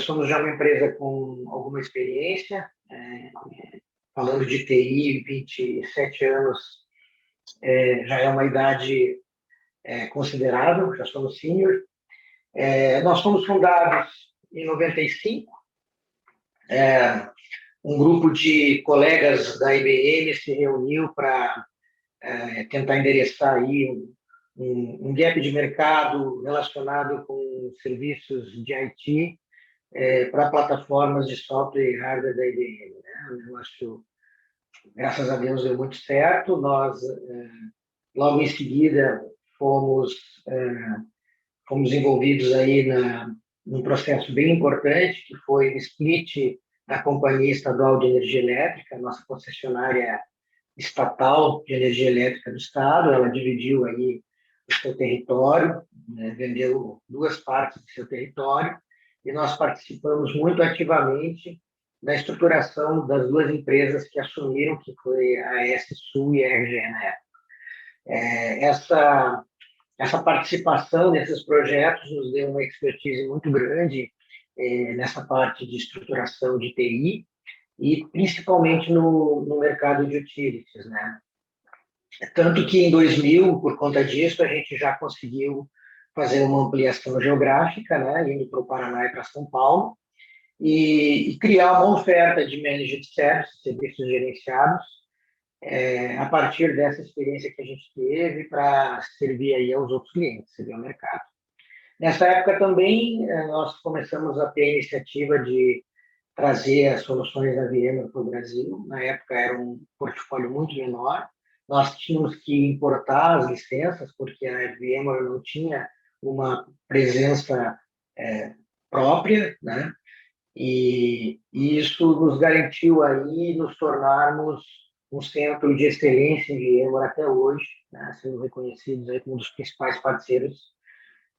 Somos já uma empresa com alguma experiência, falando de TI, 27 anos já é uma idade considerável, já somos senior. Nós fomos fundados em 95, um grupo de colegas da IBM se reuniu para tentar endereçar aí um gap de mercado relacionado com serviços de IT para plataformas de software e hardware da IBM. Né? O negócio, graças a Deus, deu muito certo. Nós, logo em seguida, fomos envolvidos aí num processo bem importante, que foi o split da Companhia Estadual de Energia Elétrica, nossa concessionária estatal de energia elétrica do Estado. Ela dividiu aí o seu território, né, vendeu duas partes do seu território, e nós participamos muito ativamente da estruturação das duas empresas que assumiram, que foi a S Sul e a RGE na época. Essa participação nesses projetos nos deu uma expertise muito grande nessa parte de estruturação de TI, e principalmente no mercado de utilities, né? Tanto que em 2000, por conta disso, a gente já conseguiu fazer uma ampliação geográfica, né, indo para o Paraná e para São Paulo, e criar uma oferta de managed services, serviços gerenciados, a partir dessa experiência que a gente teve para servir aí aos outros clientes, servir ao mercado. Nessa época também, nós começamos a ter a iniciativa de trazer as soluções da VMware para o Brasil. Na época era um portfólio muito menor. Nós tínhamos que importar as licenças, porque a VMware não tinha uma presença própria, né? E isso nos garantiu aí nos tornarmos um centro de excelência em VMware até hoje, né? Sendo reconhecidos aí como um dos principais parceiros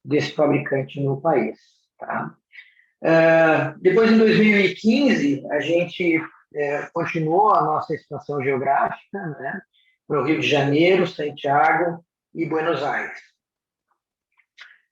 desse fabricante no país, tá? Depois, em 2015, a gente continuou a nossa expansão geográfica, né, para o Rio de Janeiro, Santiago e Buenos Aires.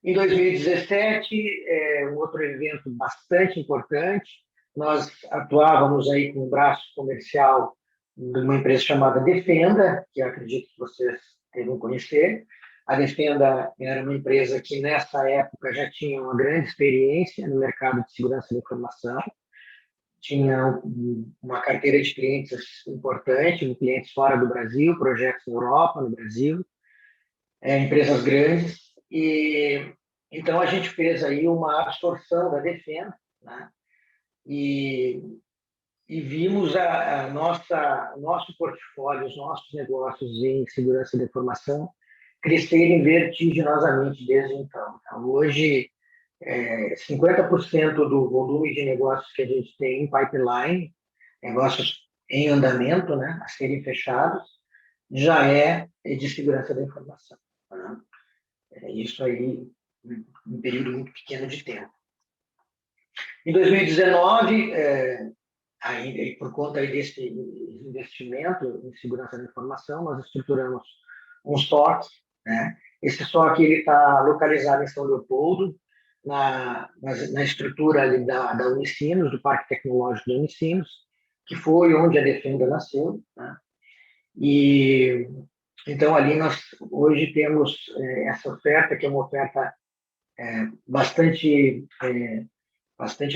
Em 2017, um outro evento bastante importante, nós atuávamos aí com um braço comercial de uma empresa chamada Defenda, que eu acredito que vocês devem conhecer. A Defenda era uma empresa que, nessa época, já tinha uma grande experiência no mercado de segurança da informação, tinha uma carteira de clientes importante, clientes fora do Brasil, projetos na Europa, no Brasil, empresas grandes, e então a gente fez aí uma absorção da Defenda, né? E vimos o nosso portfólio, os nossos negócios em segurança da informação crescerem vertiginosamente desde então. Então, hoje, 50% do volume de negócios que a gente tem em pipeline, negócios em andamento, né, a serem fechados, já é de segurança da informação. Né? Isso aí, em um período muito pequeno de tempo. Em 2019, aí, por conta aí desse investimento em segurança da informação, nós estruturamos um SOC, né? Esse SOC está localizado em São Leopoldo, na estrutura ali da Unicinos, do Parque Tecnológico da Unicinos, que foi onde a Defenda nasceu, né? E então ali nós hoje temos essa oferta, que é uma oferta bastante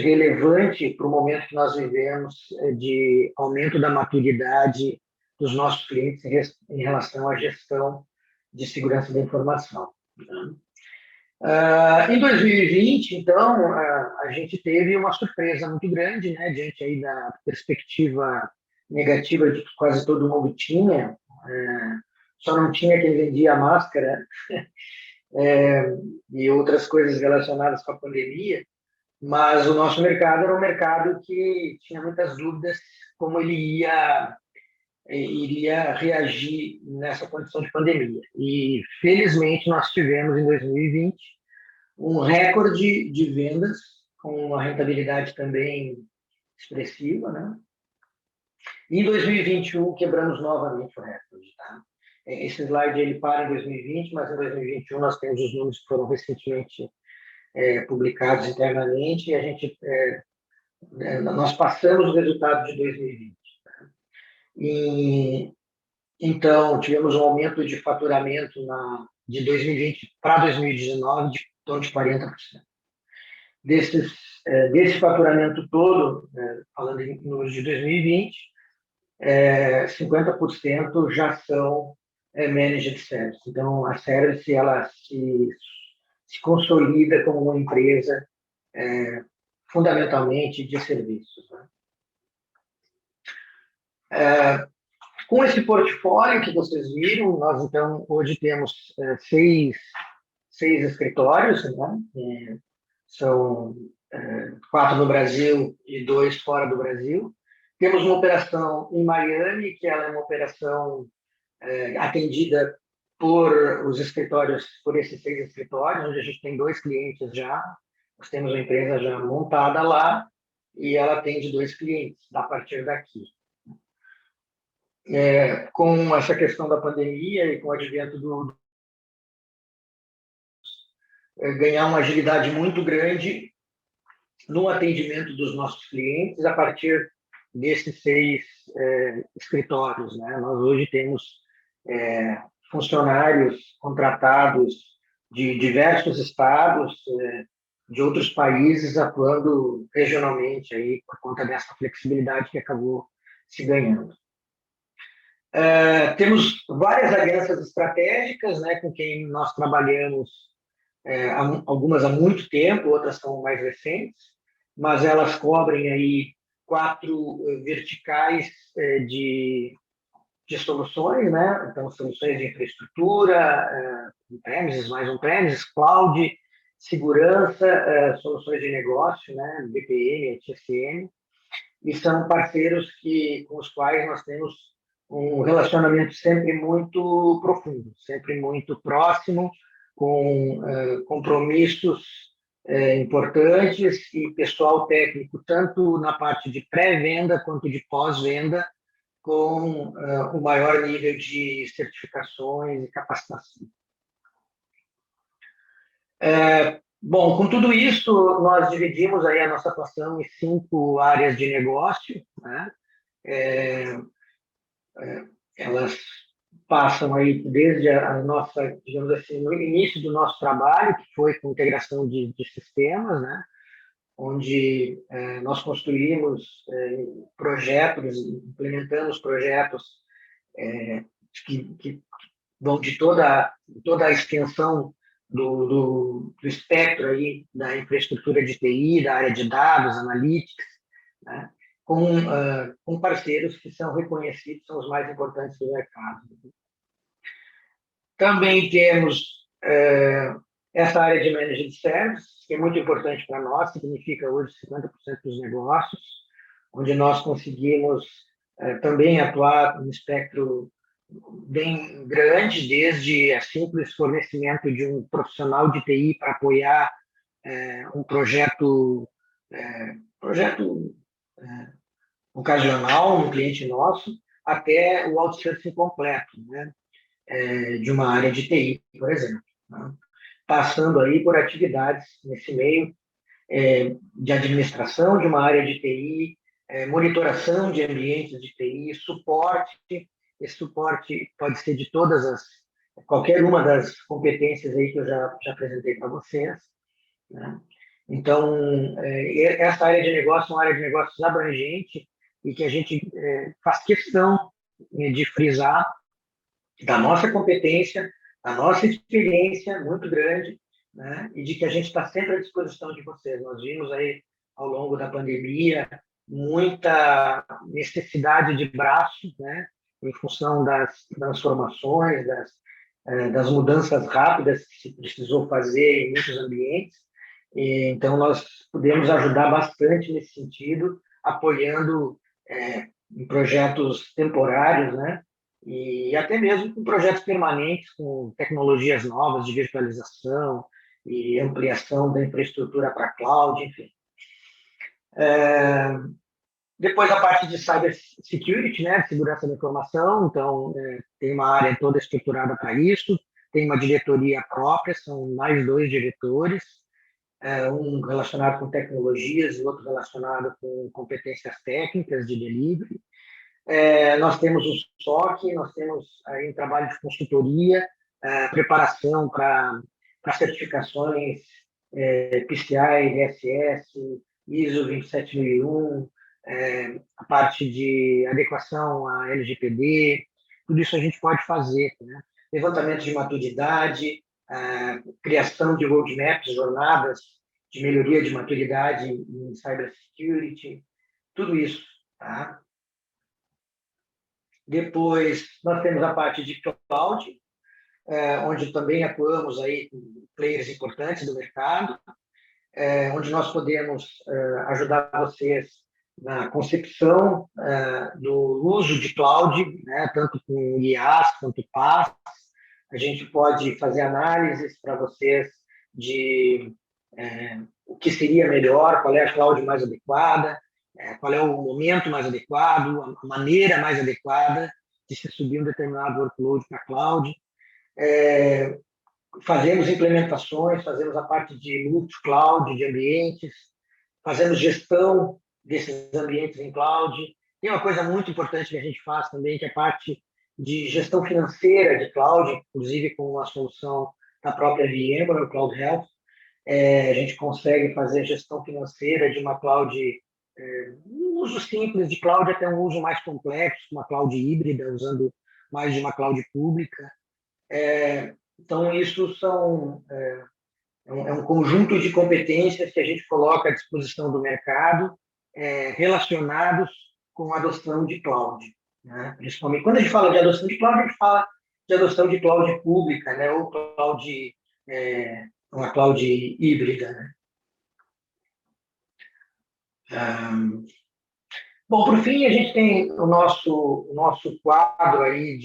relevante para o momento que nós vivemos, de aumento da maturidade dos nossos clientes em relação à gestão de segurança da informação. Em 2020, então, a gente teve uma surpresa muito grande, né, diante aí da perspectiva negativa de que quase todo mundo tinha, só não tinha quem vendia máscara e outras coisas relacionadas com a pandemia, mas o nosso mercado era um mercado que tinha muitas dúvidas como ele iria reagir nessa condição de pandemia. E, felizmente, nós tivemos, em 2020, um recorde de vendas, com uma rentabilidade também expressiva, né? E em 2021, quebramos novamente o recorde, tá? Esse slide ele para em 2020, mas em 2021 nós temos os números que foram recentemente publicados internamente, e nós passamos o resultado de 2020. Então, tivemos um aumento de faturamento de 2020 para 2019 de torno de 40%. Desse faturamento todo, falando em números de 2020, 50% já são managed service. Então, a service ela se consolida como uma empresa fundamentalmente de serviços. Né? Com esse portfólio que vocês viram, nós, então, hoje temos 6 escritórios, né? São 4 no Brasil e 2 fora do Brasil. Temos uma operação em Miami, que ela é uma operação atendida por esses 6 escritórios, onde a gente tem 2 clientes já. Nós temos uma empresa já montada lá e ela atende 2 clientes a partir daqui. Com essa questão da pandemia e com o advento ganhar uma agilidade muito grande no atendimento dos nossos clientes a partir desses 6 escritórios. Né? Nós hoje temos funcionários contratados de diversos estados, de outros países, atuando regionalmente aí, por conta dessa flexibilidade que acabou se ganhando. Temos várias alianças estratégicas, né, com quem nós trabalhamos, algumas há muito tempo, outras são mais recentes, mas elas cobrem aí 4 verticais de soluções, né? Então, soluções de infraestrutura, on-premises, mais on-premises, cloud, segurança, soluções de negócio, né? BPM, HCM, e são parceiros com os quais nós temos um relacionamento sempre muito profundo, sempre muito próximo, com compromissos importantes e pessoal técnico, tanto na parte de pré-venda quanto de pós-venda, com o maior nível de certificações e capacitação. Bom, com tudo isso, nós dividimos aí a nossa atuação em 5 áreas de negócio, né? Elas passam aí desde a nossa, digamos assim, no início do nosso trabalho, que foi com integração de sistemas, né? Onde nós construímos projetos, implementamos projetos que vão de toda a extensão do espectro aí da infraestrutura de TI, da área de dados, analytics, né? Com parceiros que são reconhecidos, são os mais importantes do mercado. Também temos essa área de Managed Services, que é muito importante para nós, significa hoje 50% dos negócios, onde nós conseguimos também atuar no espectro bem grande, desde a simples fornecimento de um profissional de TI para apoiar um projeto ocasional, um cliente nosso, até o outsourcing completo, né? De uma área de TI, por exemplo, né? Passando aí por atividades nesse meio de administração de uma área de TI, monitoração de ambientes de TI, suporte. Esse suporte pode ser de qualquer uma das competências aí que eu já apresentei para vocês, né? Então, essa área de negócio é uma área de negócios abrangente e que a gente faz questão de frisar da nossa competência, da nossa experiência muito grande, né? E de que a gente está sempre à disposição de vocês. Nós vimos aí, ao longo da pandemia, muita necessidade de braço, né? Em função das transformações, das mudanças rápidas que se precisou fazer em muitos ambientes. Então, nós podemos ajudar bastante nesse sentido, apoiando em projetos temporários, né? E até mesmo com projetos permanentes, com tecnologias novas de virtualização e ampliação da infraestrutura para cloud, enfim. Depois a parte de cybersecurity, né, de segurança da informação, então tem uma área toda estruturada para isso, tem uma diretoria própria, são mais 2 diretores, um relacionado com tecnologias e outro relacionado com competências técnicas de delivery. Nós temos o SOC, nós temos aí um trabalho de consultoria, preparação para certificações PCI, DSS, ISO 27001, a parte de adequação à LGPD, tudo isso a gente pode fazer, né? Levantamento de maturidade, criação de roadmaps, jornadas de melhoria de maturidade em cybersecurity, tudo isso, tá? Depois, nós temos a parte de cloud, onde também atuamos aí com players importantes do mercado, onde nós podemos ajudar vocês na concepção do uso de cloud, né, tanto com IaaS quanto PaaS. A gente pode fazer análises para vocês de o que seria melhor, qual é a cloud mais adequada, qual é o momento mais adequado, a maneira mais adequada de se subir um determinado workload para a cloud. Fazemos implementações, fazemos a parte de multi-cloud, de ambientes, fazemos gestão desses ambientes em cloud. Tem uma coisa muito importante que a gente faz também, que é a parte de gestão financeira de cloud, inclusive com a solução da própria VMware, o Cloud Health. A gente consegue fazer gestão financeira de uma cloud, um uso simples de cloud até um uso mais complexo, uma cloud híbrida, usando mais de uma cloud pública. Então, isso é um conjunto de competências que a gente coloca à disposição do mercado, relacionados com a adoção de cloud, né? Principalmente, quando a gente fala de adoção de cloud, a gente fala de adoção de cloud pública, né? Ou cloud, uma cloud híbrida, né? Bom, por fim, a gente tem o nosso quadro aí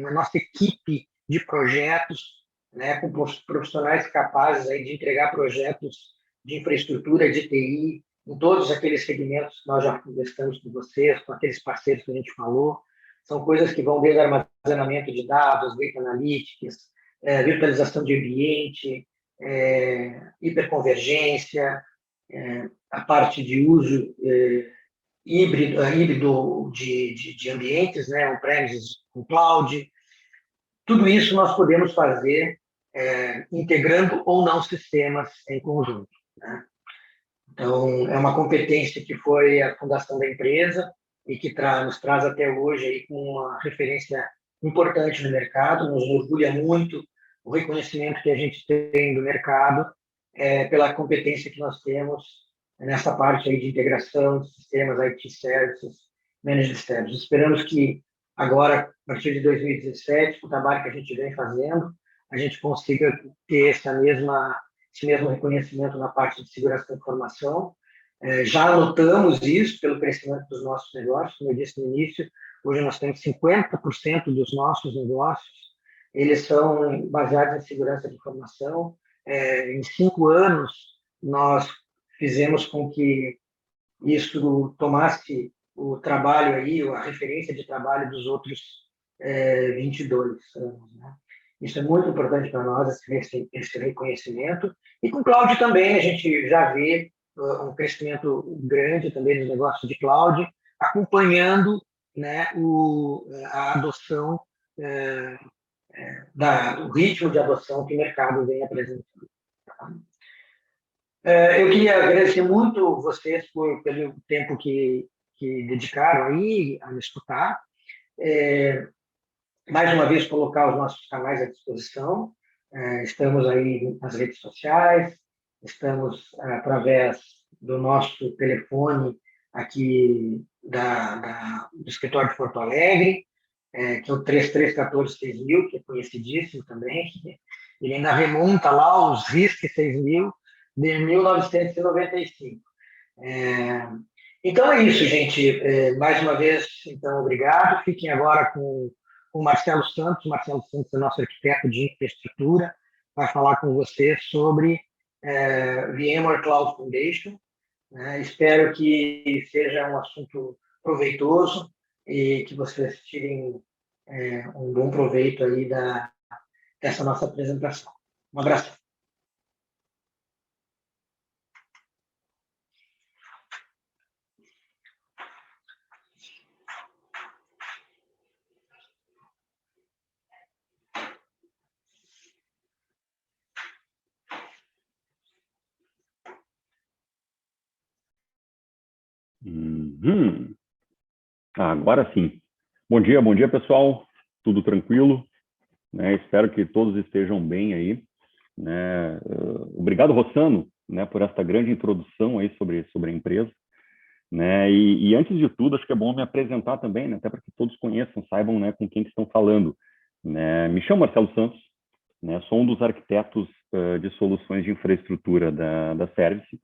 a nossa equipe de projetos, né, com profissionais capazes aí de entregar projetos de infraestrutura, de TI, em todos aqueles segmentos que nós já conversamos com vocês, com aqueles parceiros que a gente falou. São coisas que vão desde armazenamento de dados, data analytics, virtualização de ambiente, hiperconvergência, a parte de uso híbrido de ambientes, né, on-premises com cloud. Tudo isso nós podemos fazer integrando ou não sistemas em conjunto, né? Então, é uma competência que foi a fundação da empresa e que nos traz até hoje aí com uma referência importante no mercado. Nos orgulha muito o reconhecimento que a gente tem do mercado pela competência que nós temos nessa parte aí de integração de sistemas IT Services, Managed Services. Esperamos que agora, a partir de 2017, com o trabalho que a gente vem fazendo, a gente consiga ter esse mesmo reconhecimento na parte de segurança da informação. Já notamos isso pelo crescimento dos nossos negócios, como eu disse no início, hoje nós temos 50% dos nossos negócios, eles são baseados em segurança de informação. Em 5 anos, nós fizemos com que isso tomasse o trabalho aí, a referência de trabalho dos outros 22 anos, né? Isso é muito importante para nós, esse reconhecimento. E com cloud também, a gente já vê um crescimento grande também dos negócios de cloud, acompanhando, né, a adoção, o ritmo de adoção que o mercado vem apresentando. Eu queria agradecer muito vocês pelo tempo que dedicaram aí a me escutar. Mais uma vez, colocar os nossos canais à disposição. Estamos aí nas redes sociais, estamos através do nosso telefone aqui do escritório de Porto Alegre, que é o 3314-6000, que é conhecidíssimo também. Ele ainda remonta lá os RISC 6000 de 1995. Então é isso, gente. Mais uma vez, então, obrigado. Fiquem agora com o Marcelo Santos. Marcelo Santos é nosso arquiteto de infraestrutura, vai falar com você sobre VMware Cloud Foundation. Espero que seja um assunto proveitoso e que vocês tirem um bom proveito aí dessa nossa apresentação. Um abraço. Uhum. Agora sim. Bom dia, pessoal. Tudo tranquilo? Né? Espero que todos estejam bem aí. Né? Obrigado, Rossano, né, por esta grande introdução aí sobre a empresa. Né? E antes de tudo, acho que é bom me apresentar também, né, até para que todos conheçam, saibam, né, com quem que estão falando. Né? Me chamo Marcelo Santos, né? Sou um dos arquitetos de soluções de infraestrutura da Service.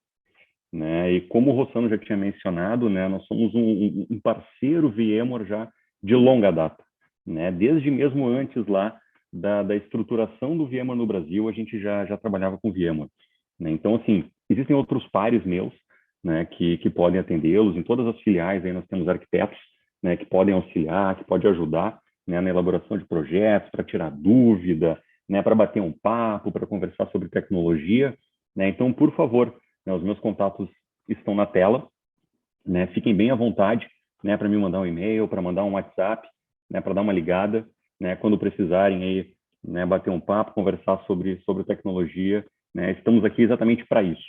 Né? E como o Rossano já tinha mencionado, né, nós somos um parceiro VMware já de longa data. Né? Desde mesmo antes lá da estruturação do VMware no Brasil, a gente já trabalhava com VMware. Né? Então, assim, existem outros pares meus, né, que podem atendê-los. Em todas as filiais aí nós temos arquitetos, né, que podem auxiliar, que podem ajudar, né, na elaboração de projetos, para tirar dúvida, né, para bater um papo, para conversar sobre tecnologia. Né? Então, por favor, né, os meus contatos estão na tela, né? Fiquem bem à vontade, né, para me mandar um e-mail, para mandar um WhatsApp, né, para dar uma ligada, né, quando precisarem aí, né, bater um papo, conversar sobre tecnologia, né? Estamos aqui exatamente para isso.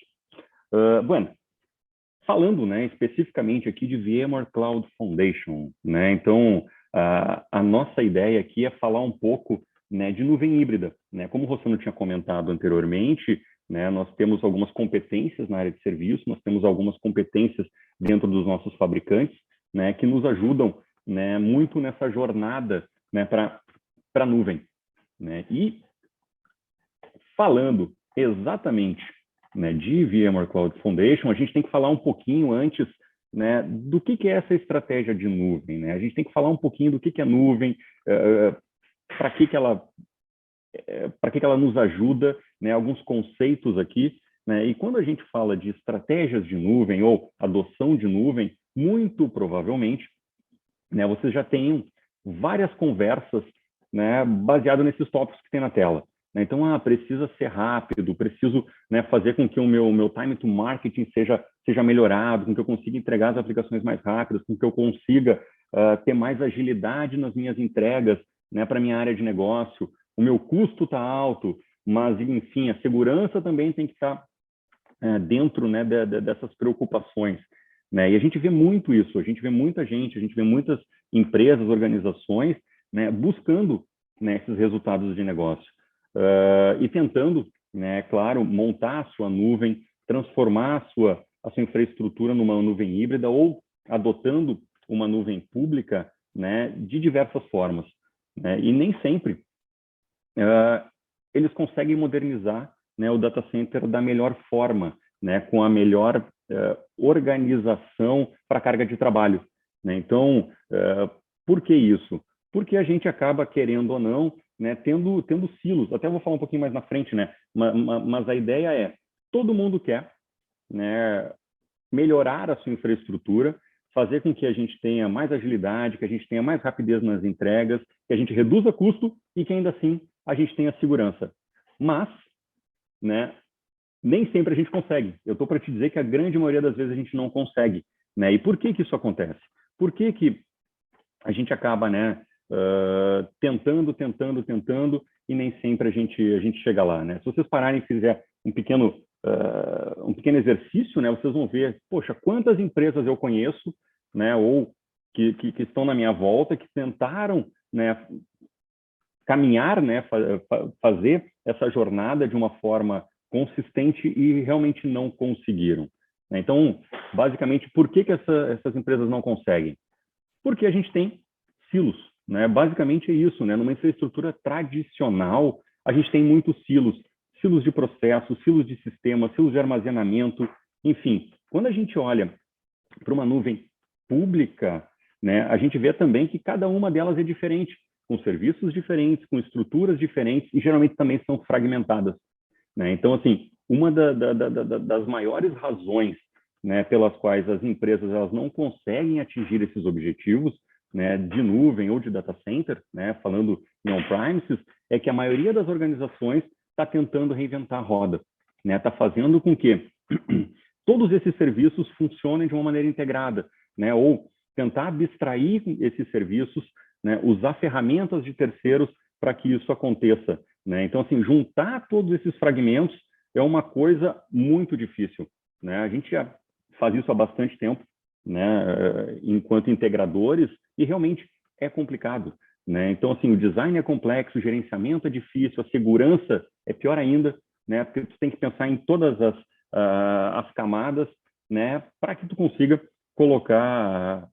Bueno, falando, né, especificamente aqui de VMware Cloud Foundation, né? Então, a nossa ideia aqui é falar um pouco, né, de nuvem híbrida, né? Como o Rossano tinha comentado anteriormente, né, nós temos algumas competências na área de serviço, nós temos algumas competências dentro dos nossos fabricantes, né, que nos ajudam, né, muito nessa jornada, né, para a nuvem, né? E falando exatamente, né, de VMware Cloud Foundation, a gente tem que falar um pouquinho antes, né, do que é essa estratégia de nuvem. Né? A gente tem que falar um pouquinho do que é nuvem, para que ela nos ajuda, né, alguns conceitos aqui. Né? E quando a gente fala de estratégias de nuvem ou adoção de nuvem, muito provavelmente, né, vocês já tenham várias conversas, né, baseadas nesses tópicos que tem na tela. Então, precisa ser rápido, preciso, né, fazer com que o meu time to marketing seja melhorado, com que eu consiga entregar as aplicações mais rápidas, com que eu consiga ter mais agilidade nas minhas entregas, né, para a minha área de negócio. O meu custo está alto, mas, enfim, a segurança também tem que estar dentro, né, dessas preocupações. Né? E a gente vê muito isso, a gente vê muita gente, a gente vê muitas empresas, organizações, né, buscando, né, esses resultados de negócio. E tentando, né, claro, montar a sua nuvem, transformar a sua infraestrutura numa nuvem híbrida ou adotando uma nuvem pública, né, de diversas formas. Né? E nem sempre eles conseguem modernizar, né, o data center da melhor forma, né, com a melhor organização para a carga de trabalho. Né? Então, por que isso? Porque a gente acaba, querendo ou não, né, tendo silos. Até vou falar um pouquinho mais na frente, né? Mas a ideia é, todo mundo quer, né, melhorar a sua infraestrutura, fazer com que a gente tenha mais agilidade, que a gente tenha mais rapidez nas entregas, que a gente reduza custo e que ainda assim a gente tenha segurança. Mas, né, nem sempre a gente consegue. Eu estou para te dizer que a grande maioria das vezes a gente não consegue. Né? E por que isso acontece? Por que a gente acaba, né, tentando e nem sempre a gente chega lá, né? Se vocês pararem e fizer um pequeno exercício, né, vocês vão ver, poxa, quantas empresas eu conheço, né, ou que estão na minha volta, que tentaram, né, caminhar, né, fazer essa jornada de uma forma consistente e realmente não conseguiram. Então, basicamente, por que essas empresas não conseguem? Porque a gente tem silos, né? Basicamente é isso, né? Numa infraestrutura tradicional, a gente tem muitos silos de processos, silos de sistemas, silos de armazenamento, enfim. Quando a gente olha para uma nuvem pública, né, a gente vê também que cada uma delas é diferente, com serviços diferentes, com estruturas diferentes e geralmente também são fragmentadas. Né? Então, assim, uma das maiores razões, né, pelas quais as empresas elas não conseguem atingir esses objetivos, né, de nuvem ou de data center, né, falando em on-premises, é que a maioria das organizações está tentando reinventar a roda, né, está fazendo com que todos esses serviços funcionem de uma maneira integrada, né, ou tentar abstrair esses serviços, né, usar ferramentas de terceiros para que isso aconteça. Né? Então, assim, juntar todos esses fragmentos é uma coisa muito difícil. Né? A gente já faz isso há bastante tempo, né, enquanto integradores, e realmente é complicado, né? Então, assim, o design é complexo, o gerenciamento é difícil, a segurança é pior ainda, né? Porque tu tem que pensar em todas as camadas, né, para que tu consiga colocar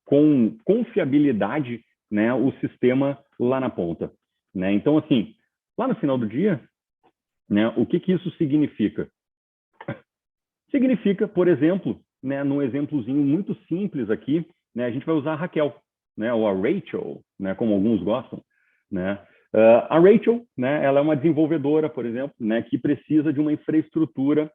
com confiabilidade, né, o sistema lá na ponta, né? Então, assim, lá no final do dia, né, o que isso significa? Significa, por exemplo, né, num exemplozinho muito simples aqui, né, a gente vai usar a Raquel, né, ou a Rachel, né, como alguns gostam, né? A Rachel, né, ela é uma desenvolvedora, por exemplo, né, que precisa de uma infraestrutura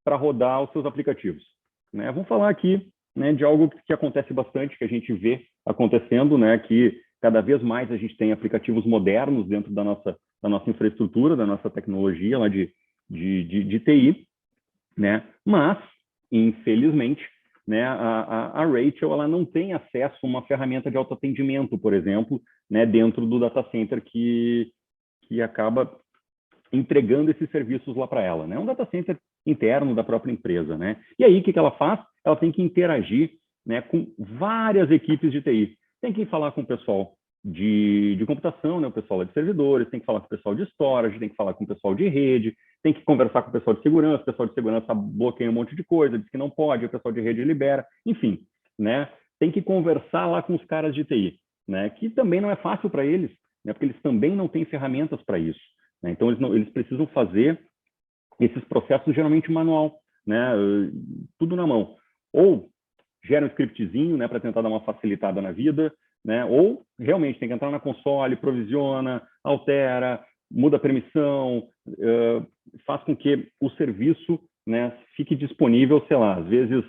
para rodar os seus aplicativos, né? Vamos falar aqui, né, de algo que acontece bastante, que a gente vê acontecendo, né, que cada vez mais a gente tem aplicativos modernos dentro da nossa infraestrutura, da nossa tecnologia lá de TI, né? Mas, infelizmente, né, a Rachel ela não tem acesso a uma ferramenta de autoatendimento, por exemplo, né, dentro do data center que acaba entregando esses serviços lá para ela, né? Um data center interno da própria empresa, né? E aí, o que ela faz? Ela tem que interagir, né, com várias equipes de TI. Tem que falar com o pessoal de computação, né, o pessoal de servidores, tem que falar com o pessoal de storage, tem que falar com o pessoal de rede, tem que conversar com o pessoal de segurança bloqueia um monte de coisa, diz que não pode, o pessoal de rede libera, enfim, né? Tem que conversar lá com os caras de TI, né? Que também não é fácil para eles, né? Porque eles também não têm ferramentas para isso, né? Então eles precisam fazer esses processos geralmente manual, né? Tudo na mão. Ou gera um scriptzinho, né, para tentar dar uma facilitada na vida, né? Ou realmente tem que entrar na console, provisiona, altera, muda a permissão, faz com que o serviço, né, fique disponível, sei lá, às vezes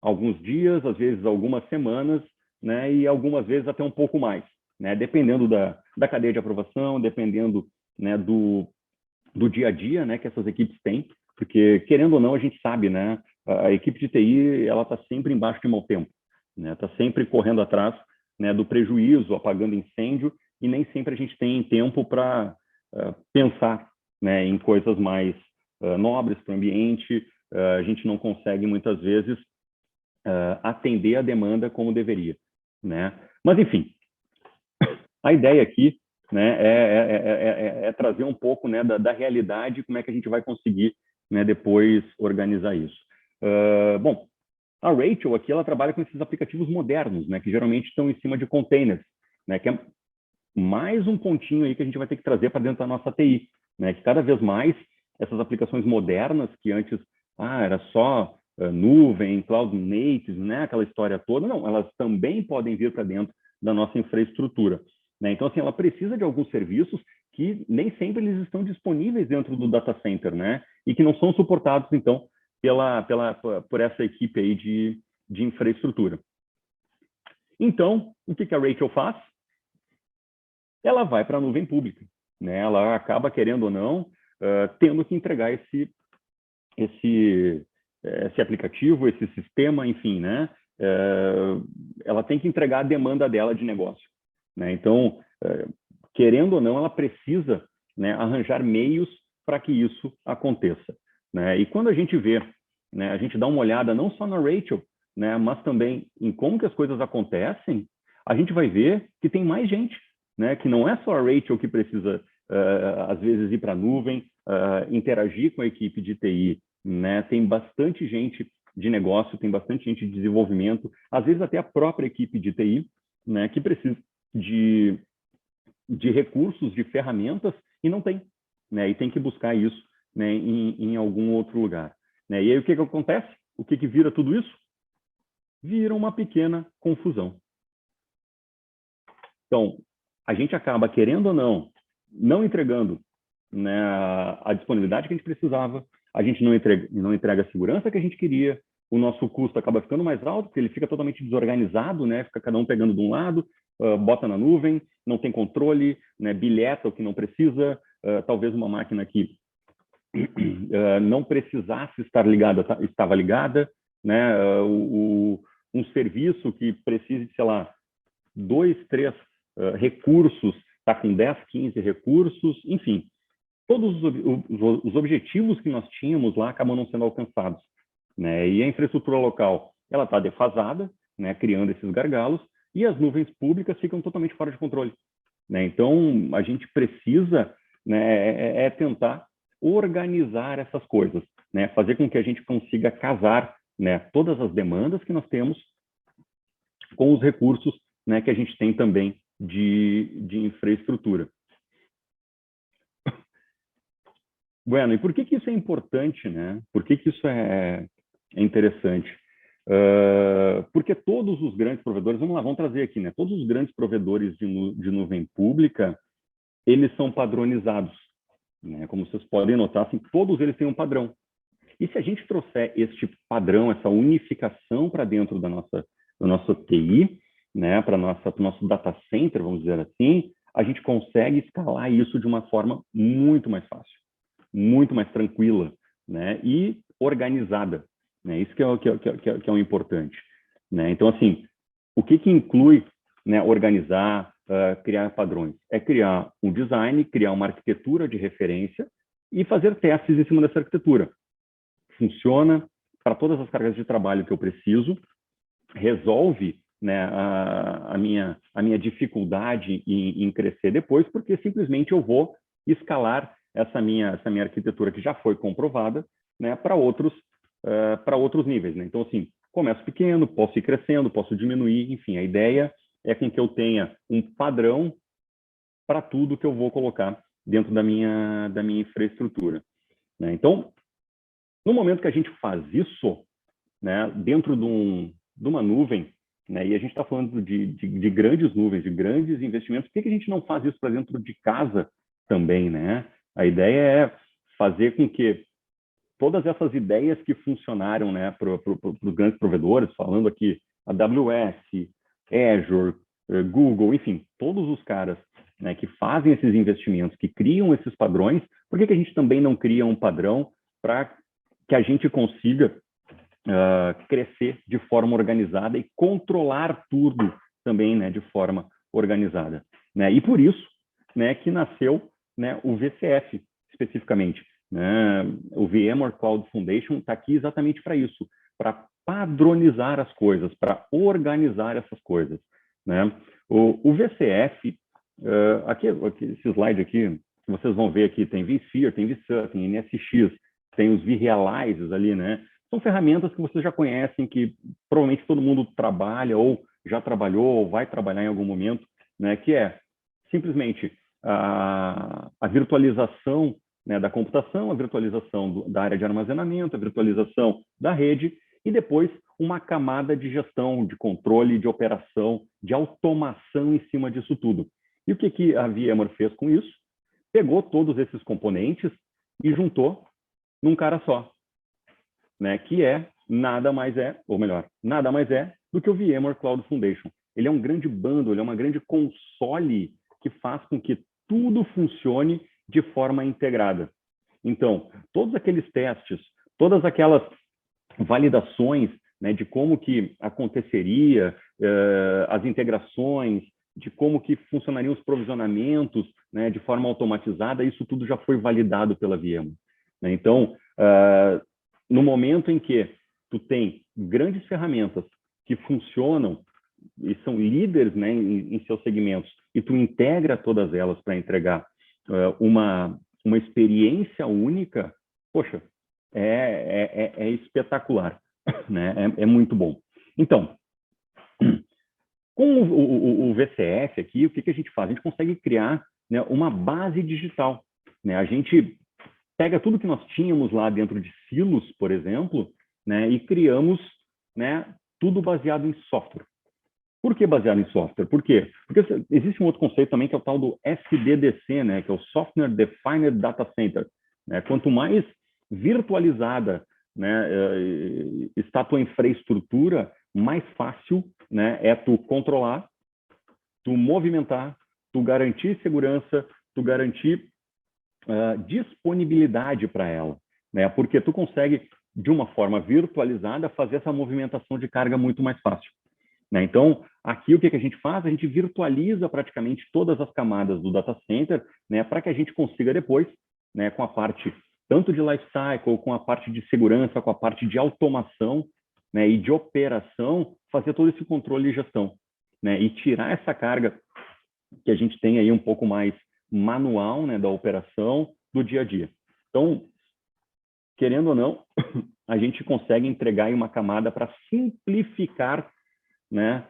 alguns dias, às vezes algumas semanas, né, e algumas vezes até um pouco mais, né, dependendo da cadeia de aprovação, dependendo, né, do dia a dia, né, que essas equipes têm, porque, querendo ou não, a gente sabe, né, a equipe de TI ela está sempre embaixo de mau tempo, né, está sempre correndo atrás, né, do prejuízo, apagando incêndio, e nem sempre a gente tem tempo para pensar, né, em coisas mais nobres para o ambiente. A gente não consegue, muitas vezes, atender a demanda como deveria, né? Mas, enfim, a ideia aqui, né, é trazer um pouco, né, da realidade, como é que a gente vai conseguir, né, depois organizar isso. Bom, a Rachel aqui, ela trabalha com esses aplicativos modernos, né, que geralmente estão em cima de containers, né, que é mais um pontinho aí que a gente vai ter que trazer para dentro da nossa TI, né, que cada vez mais essas aplicações modernas, que antes era só nuvem, cloud native, né, aquela história toda, não, elas também podem vir para dentro da nossa infraestrutura, né? Então, assim, ela precisa de alguns serviços que nem sempre eles estão disponíveis dentro do data center, né, e que não são suportados, então, por essa equipe aí de infraestrutura. Então, o que a Rachel faz? Ela vai para a nuvem pública, né? Ela acaba, querendo ou não, tendo que entregar esse aplicativo, esse sistema, enfim, né? Ela tem que entregar a demanda dela de negócio, né? Então, querendo ou não, ela precisa, né, arranjar meios para que isso aconteça, né? E quando a gente vê, né, a gente dá uma olhada não só na Rachel, né, mas também em como que as coisas acontecem, a gente vai ver que tem mais gente, né, que não é só a Rachel que precisa, às vezes, ir para a nuvem, interagir com a equipe de TI, né? Tem bastante gente de negócio, tem bastante gente de desenvolvimento, às vezes até a própria equipe de TI, né, que precisa de recursos, de ferramentas, e não tem, né? E tem que buscar isso, né, em algum outro lugar, né? E aí o que acontece? O que vira tudo isso? Vira uma pequena confusão. Então, a gente acaba, querendo ou não entregando, né, a disponibilidade que a gente precisava, a gente não entrega a segurança que a gente queria, o nosso custo acaba ficando mais alto, porque ele fica totalmente desorganizado, né? Fica cada um pegando de um lado, bota na nuvem, não tem controle, né? Bilheta o que não precisa, talvez uma máquina que não precisasse estar ligada, estava ligada, né? Um serviço que precise de, sei lá, 2, 3 recursos, está com 10, 15 recursos, enfim. Todos os objetivos que nós tínhamos lá acabam não sendo alcançados, né? E a infraestrutura local, ela está defasada, né, criando esses gargalos, e as nuvens públicas ficam totalmente fora de controle, né? Então, a gente precisa, né, tentar organizar essas coisas, né, fazer com que a gente consiga casar, né, todas as demandas que nós temos com os recursos, né, que a gente tem também de infraestrutura. Bueno, e por que isso é importante, né? Por que isso é interessante? Porque todos os grandes provedores, vamos lá, vamos trazer aqui, né? Todos os grandes provedores de nuvem pública, eles são padronizados, né? Como vocês podem notar, assim, todos eles têm um padrão. E se a gente trouxer este padrão, essa unificação para dentro da nossa TI, né, para o nosso data center, vamos dizer assim, a gente consegue escalar isso de uma forma muito mais fácil, muito mais tranquila, né, e organizada, né? Isso que é o importante, né? Então, assim, o que inclui, né, organizar, criar padrões? É criar um design, criar uma arquitetura de referência e fazer testes em cima dessa arquitetura. Funciona para todas as cargas de trabalho que eu preciso, resolve, né, a minha dificuldade em crescer depois, porque simplesmente eu vou escalar essa minha arquitetura que já foi comprovada, né, para outros níveis, né? Então, assim, começo pequeno, posso ir crescendo, posso diminuir, enfim, a ideia é com que eu tenha um padrão para tudo que eu vou colocar dentro da minha infraestrutura, né? Então, no momento que a gente faz isso, né, dentro de uma nuvem, né, e a gente está falando de grandes nuvens, de grandes investimentos, por que a gente não faz isso para dentro de casa também, né? A ideia é fazer com que todas essas ideias que funcionaram, né, para os grandes provedores, falando aqui AWS, Azure, Google, enfim, todos os caras, né, que fazem esses investimentos, que criam esses padrões, por que a gente também não cria um padrão para que a gente consiga crescer de forma organizada e controlar tudo também, né, de forma organizada, né? E por isso, né, que nasceu, né, o VCF especificamente, né? O VMware Cloud Foundation está aqui exatamente para isso, para padronizar as coisas, para organizar essas coisas, né? O VCF, aqui esse slide aqui, vocês vão ver aqui, tem vSphere, tem vSAN, tem NSX, tem os vRealizers ali, né? São ferramentas que vocês já conhecem, que provavelmente todo mundo trabalha ou já trabalhou ou vai trabalhar em algum momento, né? Que é simplesmente a virtualização, né, da computação, a virtualização da área de armazenamento, a virtualização da rede e depois uma camada de gestão, de controle, de operação, de automação em cima disso tudo. E o que a VMware fez com isso? Pegou todos esses componentes e juntou num cara só, né? Que nada mais é do que o VMware Cloud Foundation. Ele é um grande bundle, ele é uma grande console que faz com que tudo funcione de forma integrada. Então, todos aqueles testes, todas aquelas validações, né, de como que aconteceria as integrações, de como que funcionariam os provisionamentos, né, de forma automatizada, isso tudo já foi validado pela VMware, né? Então, no momento em que tu tem grandes ferramentas que funcionam e são líderes, né, em seus segmentos, e tu integra todas elas para entregar uma experiência única, poxa, é espetacular, né? É muito bom. Então, com o VCF aqui, o que a gente faz? A gente consegue criar, né, uma base digital, né? A gente pega tudo que nós tínhamos lá dentro de silos, por exemplo, né, e criamos, né, tudo baseado em software. Por que baseado em software? Por quê? Porque existe um outro conceito também que é o tal do SDDC, né, que é o Software Defined Data Center, né? Quanto mais virtualizada, né, está a tua infraestrutura, mais fácil, né, é tu controlar, tu movimentar, tu garantir segurança, tu garantir disponibilidade para ela, né? Porque tu consegue, de uma forma virtualizada, fazer essa movimentação de carga muito mais fácil, né? Então, aqui o que a gente faz? A gente virtualiza praticamente todas as camadas do data center, né, para que a gente consiga depois, né, com a parte tanto de lifecycle, com a parte de segurança, com a parte de automação, né, e de operação, fazer todo esse controle e gestão, né, e tirar essa carga que a gente tem aí um pouco mais manual, né, da operação do dia a dia. Então, querendo ou não, a gente consegue entregar aí uma camada para simplificar, né,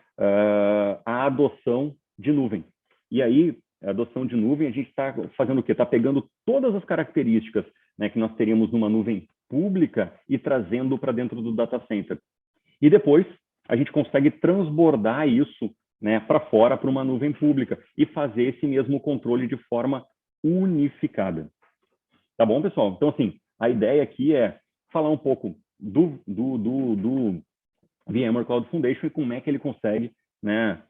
a adoção de nuvem. E aí, a adoção de nuvem, a gente está fazendo o quê? Está pegando todas as características, né, que nós teríamos numa nuvem pública e trazendo para dentro do data center. E depois, a gente consegue transbordar isso, né, para fora, para uma nuvem pública e fazer esse mesmo controle de forma unificada. Tá bom, pessoal? Então, assim, a ideia aqui é falar um pouco do VMware Cloud Foundation e como é que ele consegue, né,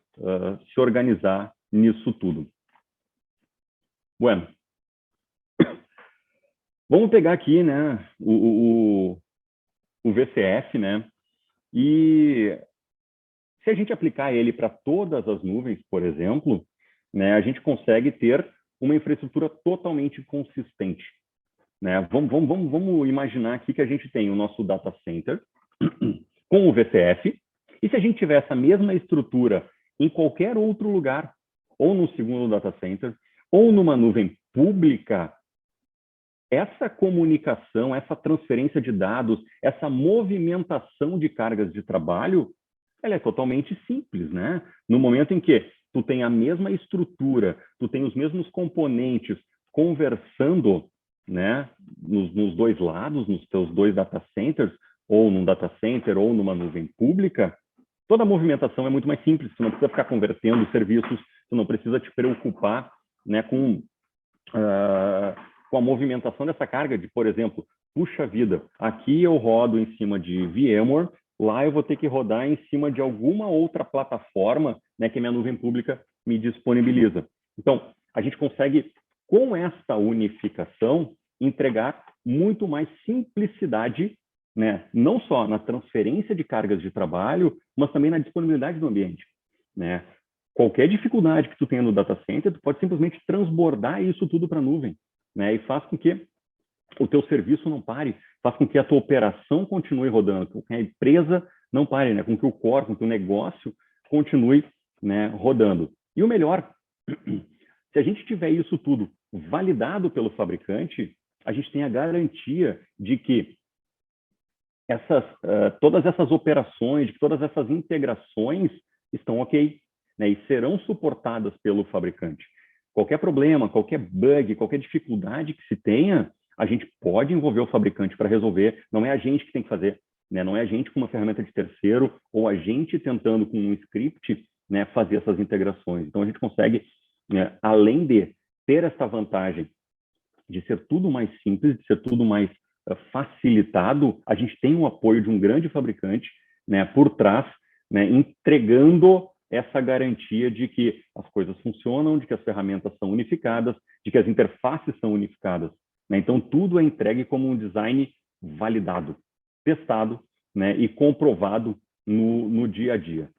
se organizar nisso tudo. Bueno, vamos pegar aqui, né, o VCF, né, e se a gente aplicar ele para todas as nuvens, por exemplo, né, a gente consegue ter uma infraestrutura totalmente consistente. Né? Vamos imaginar aqui que a gente tem o nosso data center com o VCF, e se a gente tiver essa mesma estrutura em qualquer outro lugar, ou no segundo data center, ou numa nuvem pública, essa comunicação, essa transferência de dados, essa movimentação de cargas de trabalho, ela é totalmente simples, né? No momento em que tu tem a mesma estrutura, tu tem os mesmos componentes conversando, né, nos dois lados, nos teus dois data centers, ou num data center, ou numa nuvem pública, toda a movimentação é muito mais simples. Tu não precisa ficar convertendo serviços, tu não precisa te preocupar, né, com a movimentação dessa carga de, por exemplo, puxa vida, aqui eu rodo em cima de VMware, lá eu vou ter que rodar em cima de alguma outra plataforma, né, que a minha nuvem pública me disponibiliza. Então, a gente consegue, com essa unificação, entregar muito mais simplicidade, né, não só na transferência de cargas de trabalho, mas também na disponibilidade do ambiente, né? Qualquer dificuldade que tu tenha no data center, tu pode simplesmente transbordar isso tudo para a nuvem, né? E faz com que o teu serviço não pare, faz com que a tua operação continue rodando, com que a empresa não pare, né? Com que o core, com que o negócio continue, né, rodando. E o melhor, se a gente tiver isso tudo validado pelo fabricante, a gente tem a garantia de que todas essas operações, de que todas essas integrações estão ok, né, e serão suportadas pelo fabricante. Qualquer problema, qualquer bug, qualquer dificuldade que se tenha, a gente pode envolver o fabricante para resolver. Não é a gente que tem que fazer, né? Não é a gente com uma ferramenta de terceiro ou a gente tentando com um script, né, fazer essas integrações. Então, a gente consegue, né, além de ter essa vantagem de ser tudo mais simples, de ser tudo mais facilitado, a gente tem o apoio de um grande fabricante, né, por trás, né, entregando essa garantia de que as coisas funcionam, de que as ferramentas são unificadas, de que as interfaces são unificadas, né? Então, tudo é entregue como um design validado, testado, né, e comprovado no dia a dia.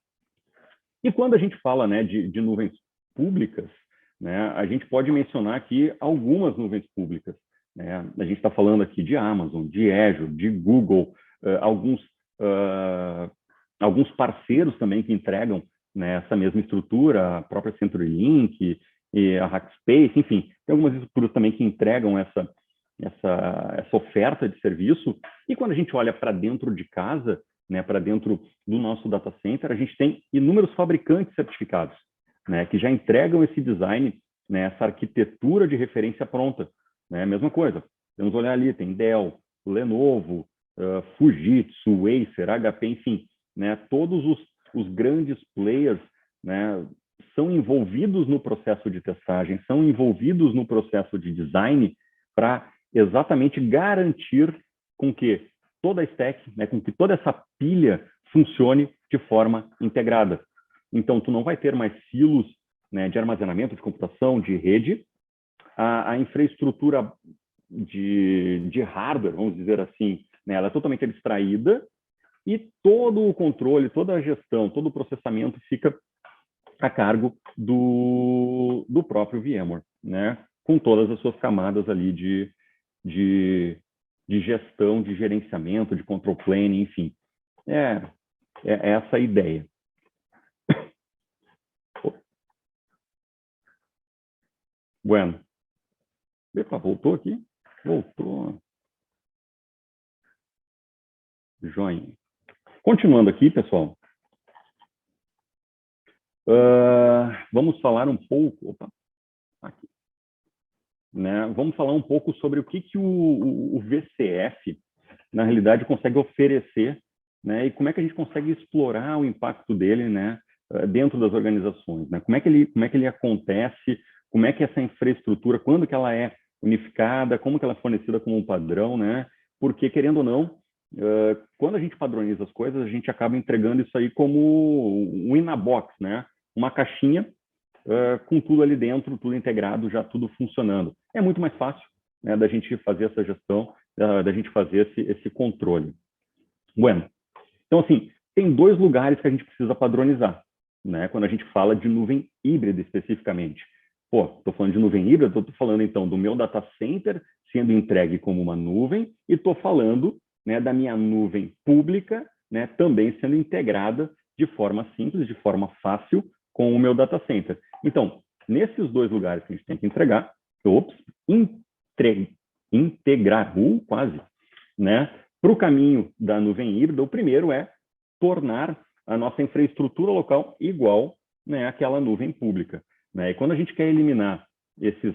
E quando a gente fala, né, de nuvens públicas, né, a gente pode mencionar aqui algumas nuvens públicas, né? A gente está falando aqui de Amazon, de Azure, de Google, alguns parceiros também que entregam, né, essa mesma estrutura, a própria CenturyLink e a Rackspace, enfim, tem algumas estruturas também que entregam essa oferta de serviço. E quando a gente olha para dentro de casa, né, para dentro do nosso data center, a gente tem inúmeros fabricantes certificados, né, que já entregam esse design, né, essa arquitetura de referência pronta, né, mesma coisa. Vamos olhar ali, tem Dell, Lenovo, Fujitsu, Acer, HP, enfim, né, todos os grandes players, né, são envolvidos no processo de testagem, são envolvidos no processo de design para exatamente garantir com que toda a stack, né, com que toda essa pilha funcione de forma integrada. Então, tu não vai ter mais silos, né, de armazenamento, de computação, de rede. A infraestrutura de hardware, vamos dizer assim, né, ela é totalmente abstraída e todo o controle, toda a gestão, todo o processamento fica a cargo do próprio VMware, né, com todas as suas camadas ali de gestão, de gerenciamento, de control plane, enfim. é essa a ideia. Bueno. Epa, voltou aqui? Voltou. Joinha. Continuando aqui, pessoal. Vamos falar um pouco... Opa, aqui. Né? Vamos falar um pouco sobre o que o VCF, na realidade, consegue oferecer, né? E como é que a gente consegue explorar o impacto dele, né? Dentro das organizações, né? Como é que ele acontece, como é que essa infraestrutura, quando que ela é unificada, como que ela é fornecida como um padrão, né? Porque, querendo ou não, quando a gente padroniza as coisas, a gente acaba entregando isso aí como um in-a-box, né? Uma caixinha com tudo ali dentro, tudo integrado, já tudo funcionando. É muito mais fácil, né, da gente fazer essa gestão, da gente fazer esse controle. Bueno, então, assim, tem 2 lugares que a gente precisa padronizar, né, quando a gente fala de nuvem híbrida especificamente. Pô, estou falando de nuvem híbrida, estou falando, então, do meu data center sendo entregue como uma nuvem e estou falando, né, da minha nuvem pública, né, também sendo integrada de forma simples, de forma fácil, com o meu data center. Então, nesses 2 lugares que a gente tem que integrar, quase, né? Para o caminho da nuvem híbrida, o primeiro é tornar a nossa infraestrutura local igual, né, àquela nuvem pública, né? E quando a gente quer eliminar esse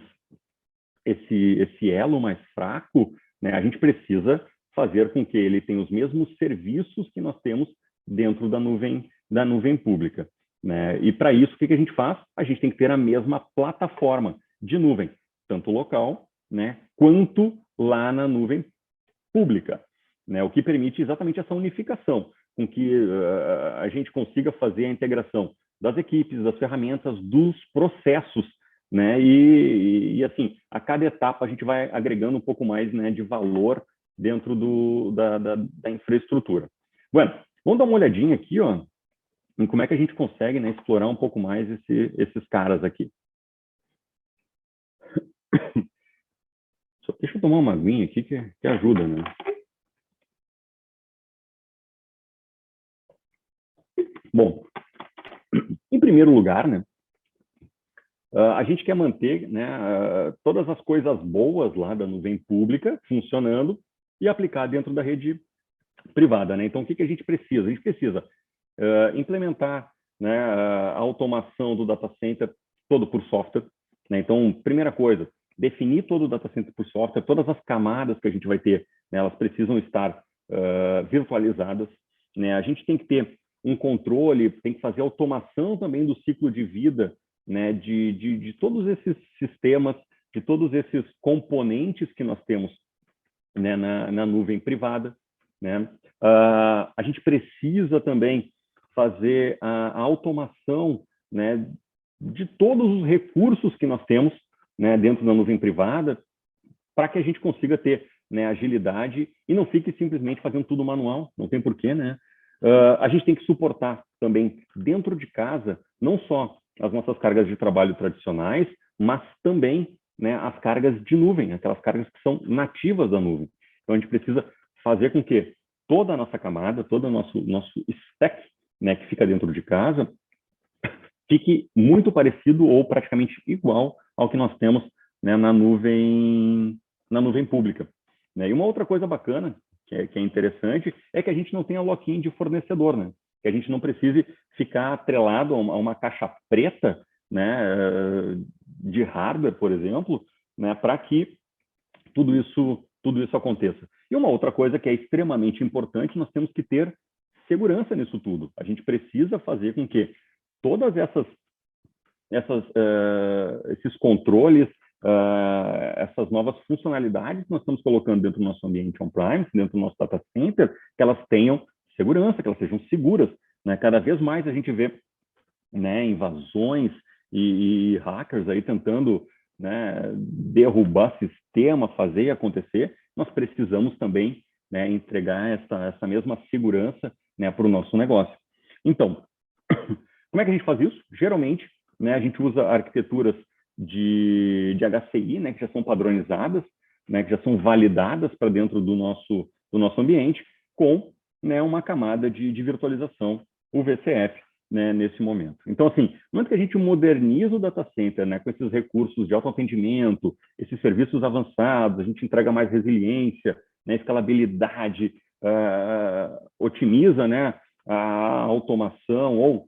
elo mais fraco, né, a gente precisa fazer com que ele tenha os mesmos serviços que nós temos dentro da nuvem pública. Né? E para isso, o que a gente faz? A gente tem que ter a mesma plataforma de nuvem, tanto local, né, quanto lá na nuvem pública, né? O que permite exatamente essa unificação, com que a gente consiga fazer a integração das equipes, das ferramentas, dos processos, né? E assim, a cada etapa a gente vai agregando um pouco mais, né, de valor dentro da infraestrutura. Bueno, vamos dar uma olhadinha aqui, ó, em como é que a gente consegue, né, explorar um pouco mais esses caras aqui. Só deixa eu tomar uma aguinha aqui que ajuda, né? Bom, em primeiro lugar, né, a gente quer manter, né, todas as coisas boas lá da nuvem pública funcionando e aplicar dentro da rede privada, né? Então, o que a gente precisa? A gente precisa implementar, né, a automação do data center todo por software, né? Então, primeira coisa, definir todo o data center por software, todas as camadas que a gente vai ter, né, elas precisam estar virtualizadas, né? A gente tem que ter um controle, tem que fazer automação também do ciclo de vida, né, de todos esses sistemas, de todos esses componentes que nós temos, né, na nuvem privada, né? A gente precisa também fazer a automação, né, de todos os recursos que nós temos, né, dentro da nuvem privada, para que a gente consiga ter, né, agilidade e não fique simplesmente fazendo tudo manual, não tem porquê, né? A gente tem que suportar também dentro de casa, não só as nossas cargas de trabalho tradicionais, mas também, né, as cargas de nuvem, aquelas cargas que são nativas da nuvem. Então, a gente precisa fazer com que toda a nossa camada, todo o nosso stack, né, que fica dentro de casa, fique muito parecido ou praticamente igual ao que nós temos, né, na nuvem pública. Né? E uma outra coisa bacana, que é interessante, é que a gente não tenha lock-in de fornecedor, né? Que a gente não precise ficar atrelado a uma caixa preta, né, de hardware, por exemplo, né, para que tudo isso aconteça. E uma outra coisa que é extremamente importante, nós temos que ter segurança nisso tudo. A gente precisa fazer com que todas esses controles, essas novas funcionalidades que nós estamos colocando dentro do nosso ambiente on-premise, dentro do nosso data center, que elas tenham segurança, que elas sejam seguras, né? Cada vez mais a gente vê, né, invasões e hackers aí tentando, né, derrubar sistema, fazer acontecer. Nós precisamos também, né, entregar essa mesma segurança, né, para o nosso negócio. Então, como é que a gente faz isso? Geralmente, né, a gente usa arquiteturas de HCI, né, que já são padronizadas, né, que já são validadas para dentro do nosso ambiente, com né, uma camada de virtualização, o VCF, né, nesse momento. Então, assim, no momento que a gente moderniza o data center, né, com esses recursos de autoatendimento, esses serviços avançados, a gente entrega mais resiliência, né, escalabilidade, otimiza, né, a automação ou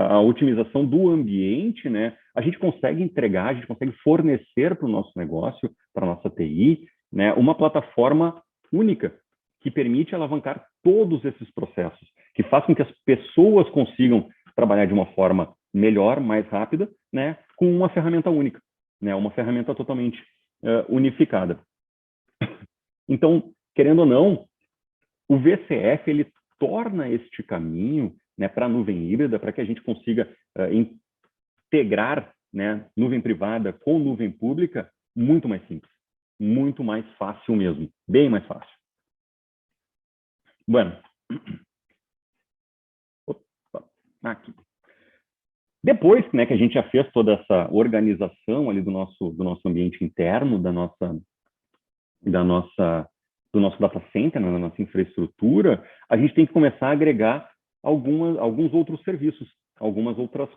a otimização do ambiente, né, a gente consegue entregar, a gente consegue fornecer para o nosso negócio, para a nossa TI, né, uma plataforma única que permite alavancar todos esses processos, que faz com que as pessoas consigam trabalhar de uma forma melhor, mais rápida, né, com uma ferramenta única, né, uma ferramenta totalmente unificada. Então, querendo ou não, o VCF ele torna este caminho, né, para a nuvem híbrida, para que a gente consiga integrar, né, nuvem privada com nuvem pública, muito mais simples, muito mais fácil mesmo, bem mais fácil. Bueno, aqui. Depois, né, que a gente já fez toda essa organização ali do nosso ambiente interno, do nosso data center, né, da nossa infraestrutura, a gente tem que começar a agregar alguns outros serviços, algumas outras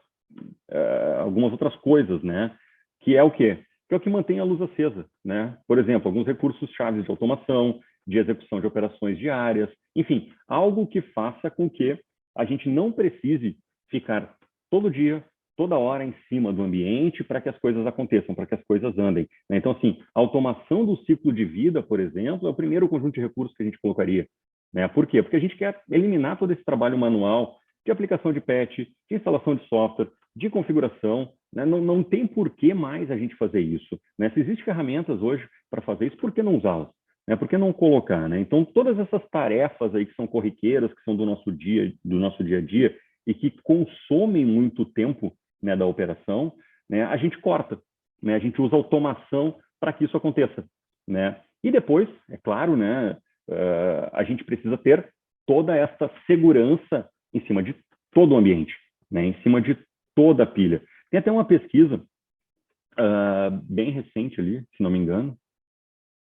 coisas, né? Que é o quê? Que é o que mantém a luz acesa, né? Por exemplo, alguns recursos chaves de automação, de execução de operações diárias, enfim, algo que faça com que a gente não precise ficar todo dia, toda hora em cima do ambiente para que as coisas aconteçam, para que as coisas andem, né? Então, assim, a automação do ciclo de vida, por exemplo, é o primeiro conjunto de recursos que a gente colocaria, né? Por quê? Porque a gente quer eliminar todo esse trabalho manual de aplicação de patch, de instalação de software, de configuração, né? Não tem por que mais a gente fazer isso, né? Se existem ferramentas hoje para fazer isso, por que não usá-las? Né? Por que não colocar, né? Então, todas essas tarefas aí que são corriqueiras, que são do nosso dia a dia, e que consomem muito tempo, né, da operação, né, a gente corta, né? A gente usa automação para que isso aconteça, né? E depois, é claro, né, a gente precisa ter toda essa segurança em cima de todo o ambiente, né, em cima de toda a pilha. Tem até uma pesquisa bem recente ali, se não me engano,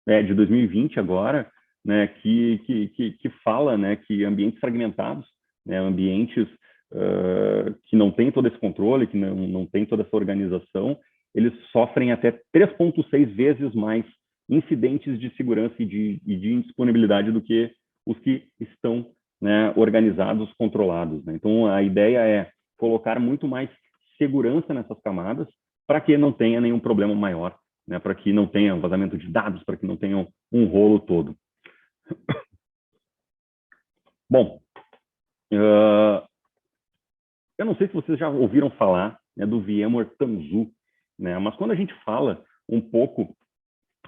de 2020 agora, né, que fala, né, que ambientes fragmentados, né, ambientes que não têm todo esse controle, que não têm toda essa organização, eles sofrem até 3,6 vezes mais incidentes de segurança e de indisponibilidade do que os que estão, né, organizados, controlados, né? Então, a ideia é colocar muito mais segurança nessas camadas para que não tenha nenhum problema maior, né? Para que não tenha vazamento de dados, para que não tenha um rolo todo. Bom, eu não sei se vocês já ouviram falar, né, do VMware Tanzu, né? Mas quando a gente fala um pouco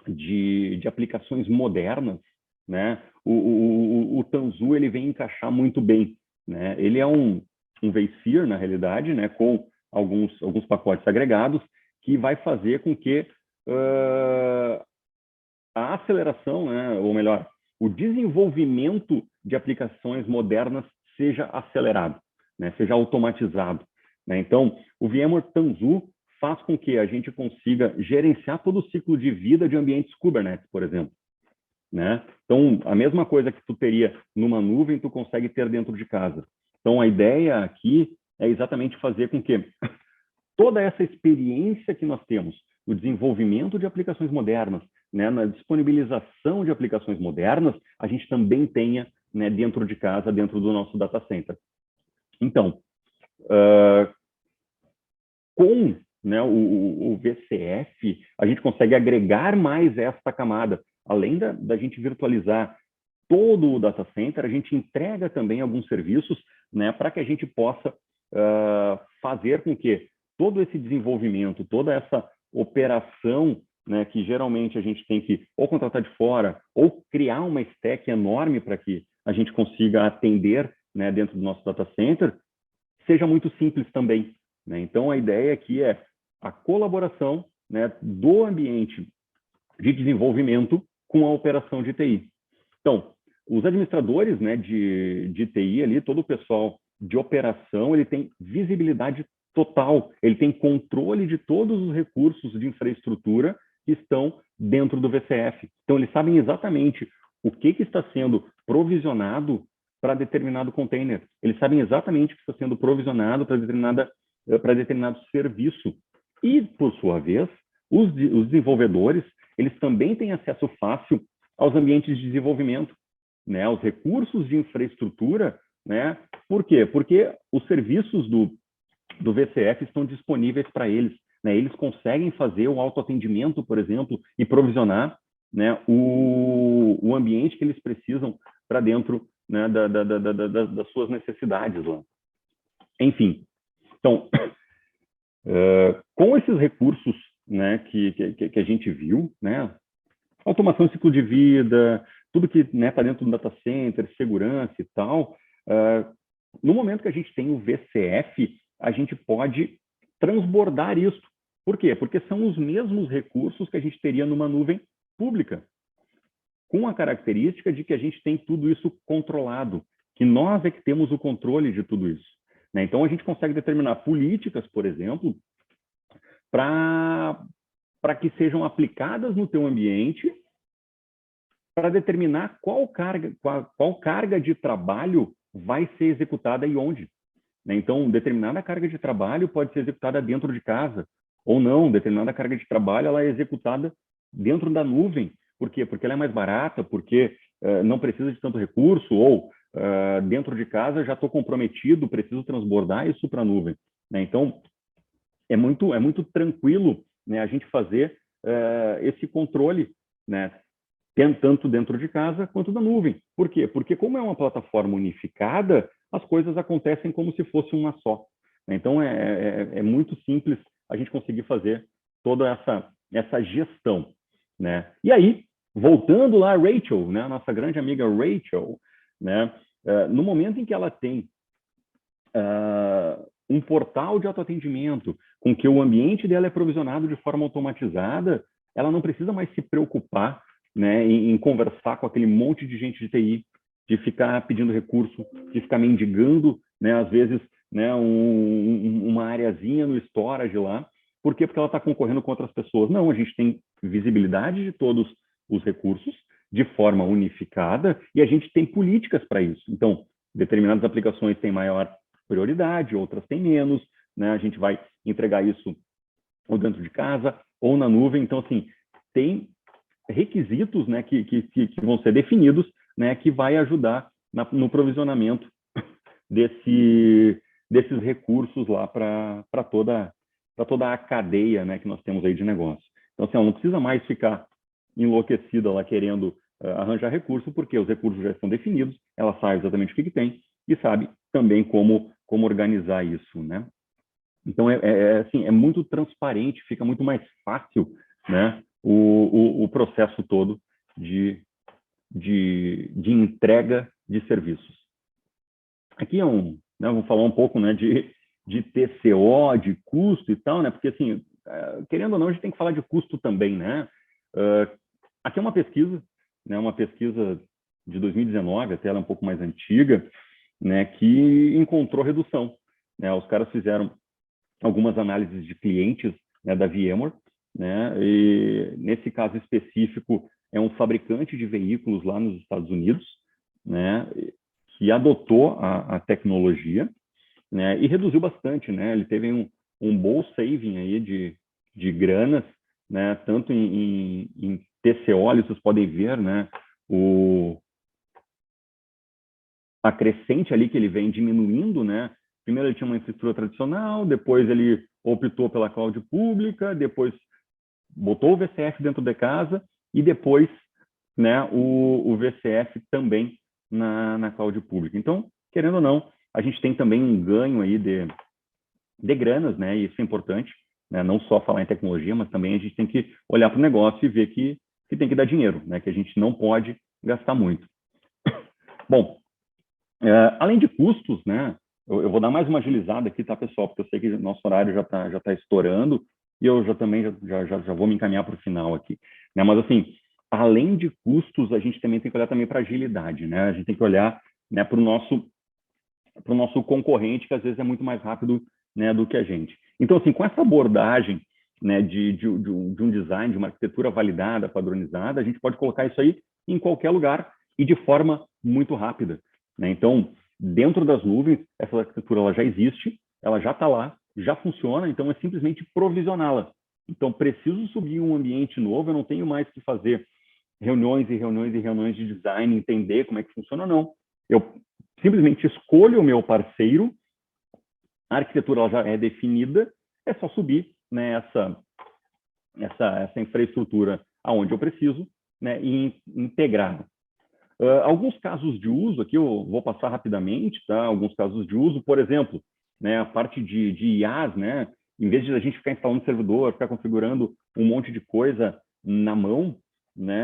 de aplicações modernas, né, o Tanzu ele vem encaixar muito bem, né? Ele é um vSphere, na realidade, né, com alguns pacotes agregados, que vai fazer com que a aceleração, né, ou melhor, o desenvolvimento de aplicações modernas seja acelerado, né, seja automatizado, né? Então, o VMware Tanzu faz com que a gente consiga gerenciar todo o ciclo de vida de ambientes Kubernetes, por exemplo, né? Então, a mesma coisa que tu teria numa nuvem, tu consegue ter dentro de casa. Então, a ideia aqui é exatamente fazer com que toda essa experiência que nós temos no desenvolvimento de aplicações modernas, né, na disponibilização de aplicações modernas, a gente também tenha, né, dentro de casa, dentro do nosso data center. Então, com, né, o VCF, a gente consegue agregar mais esta camada. Além da gente virtualizar todo o data center, a gente entrega também alguns serviços, né, para que a gente possa fazer com que todo esse desenvolvimento, toda essa operação, né, que geralmente a gente tem que ou contratar de fora ou criar uma stack enorme para que a gente consiga atender, né, dentro do nosso data center, seja muito simples também, né? Então, a ideia aqui é a colaboração, né, do ambiente de desenvolvimento com a operação de TI. Então, os administradores, né, de TI ali, todo o pessoal de operação, ele tem visibilidade total, ele tem controle de todos os recursos de infraestrutura que estão dentro do VCF. Então, eles sabem exatamente o que está sendo provisionado para determinado container. Eles sabem exatamente o que está sendo provisionado para determinado serviço. E, por sua vez, os desenvolvedores, eles também têm acesso fácil aos ambientes de desenvolvimento, né, aos recursos de infraestrutura, né? Por quê? Porque os serviços do VCF estão disponíveis para eles, né? Eles conseguem fazer o autoatendimento, por exemplo, e provisionar, né, o ambiente que eles precisam para dentro, né, das suas necessidades lá. Enfim, então, com esses recursos, né, que a gente viu, né, automação de ciclo de vida, tudo que está dentro do data center, segurança e tal, no momento que a gente tem o VCF, a gente pode transbordar isso. Por quê? Porque são os mesmos recursos que a gente teria numa nuvem pública, com a característica de que a gente tem tudo isso controlado, que nós é que temos o controle de tudo isso, né? Então, a gente consegue determinar políticas, por exemplo, para que sejam aplicadas no teu ambiente, para determinar qual carga de trabalho vai ser executada e onde, né? Então, determinada carga de trabalho pode ser executada dentro de casa, ou não, determinada carga de trabalho ela é executada dentro da nuvem. Por quê? Porque ela é mais barata, porque não precisa de tanto recurso, ou dentro de casa já estou comprometido, preciso transbordar isso para a nuvem, né? Então, é muito tranquilo, né, a gente fazer esse controle, né, tanto dentro de casa quanto da nuvem. Por quê? Porque como é uma plataforma unificada, as coisas acontecem como se fosse uma só. Então, é muito simples a gente conseguir fazer toda essa gestão, né? E aí, voltando lá, Rachel, né, a nossa grande amiga Rachel, né, no momento em que ela tem um portal de autoatendimento com que o ambiente dela é provisionado de forma automatizada, ela não precisa mais se preocupar, né, em conversar com aquele monte de gente de TI, de ficar pedindo recurso, de ficar mendigando, né, às vezes, né, uma areazinha no storage lá. Por quê? Porque ela está concorrendo com outras pessoas. Não, a gente tem visibilidade de todos os recursos de forma unificada e a gente tem políticas para isso. Então, determinadas aplicações têm maior prioridade, outras têm menos, né? A gente vai entregar isso ou dentro de casa ou na nuvem. Então, assim, tem requisitos, né, que vão ser definidos, né, que vai ajudar no provisionamento desses recursos lá para toda a cadeia, né, que nós temos aí de negócio. Então, assim, ela não precisa mais ficar enlouquecida lá querendo arranjar recurso, porque os recursos já estão definidos, ela sabe exatamente o que tem e sabe também como organizar isso, né? Então, assim, é muito transparente, fica muito mais fácil, né, o processo todo de entrega de serviços. Aqui né, vamos falar um pouco, né, de TCO, de custo e tal, né? Porque, assim, querendo ou não, a gente tem que falar de custo também, né? Aqui é uma pesquisa, né? Uma pesquisa de 2019, até ela é um pouco mais antiga, né? Que encontrou redução, né? Os caras fizeram algumas análises de clientes, né, da VMware, né? E nesse caso específico é um fabricante de veículos lá nos Estados Unidos, né? Que adotou a tecnologia, né, e reduziu bastante, né? Ele teve um bom saving aí de granas, né? Tanto em TCO, vocês podem ver, né? A crescente ali que ele vem diminuindo, né? Primeiro ele tinha uma infraestrutura tradicional, depois ele optou pela cloud pública, depois botou o VCF dentro de casa e depois, né, o VCF também na cloud pública. Então, querendo ou não, a gente tem também um ganho aí de granas, né? E isso é importante, né? Não só falar em tecnologia, mas também a gente tem que olhar para o negócio e ver que tem que dar dinheiro, né? Que a gente não pode gastar muito. Bom, além de custos, né? Eu vou dar mais uma agilizada aqui, tá, pessoal? Porque eu sei que o nosso horário já tá estourando e eu já vou me encaminhar para o final aqui, né? Mas, assim, além de custos, a gente também tem que olhar também para agilidade, né? A gente tem que olhar, né, para o nosso concorrente, que às vezes é muito mais rápido, né, do que a gente. Então, assim, com essa abordagem, né, de um design, de uma arquitetura validada, padronizada, a gente pode colocar isso aí em qualquer lugar e de forma muito rápida, né? Então, dentro das nuvens, essa arquitetura ela já existe, ela já está lá, já funciona, então é simplesmente provisioná-la. Então, preciso subir um ambiente novo, eu não tenho mais que fazer reuniões e reuniões e reuniões de design, entender como é que funciona, não. Eu simplesmente escolho o meu parceiro, a arquitetura ela já é definida, é só subir, né, essa infraestrutura aonde eu preciso, né, e integrar. Alguns casos de uso, aqui eu vou passar rapidamente, tá? Alguns casos de uso, por exemplo, né, a parte de IaaS, né, em vez de a gente ficar instalando servidor, ficar configurando um monte de coisa na mão, né,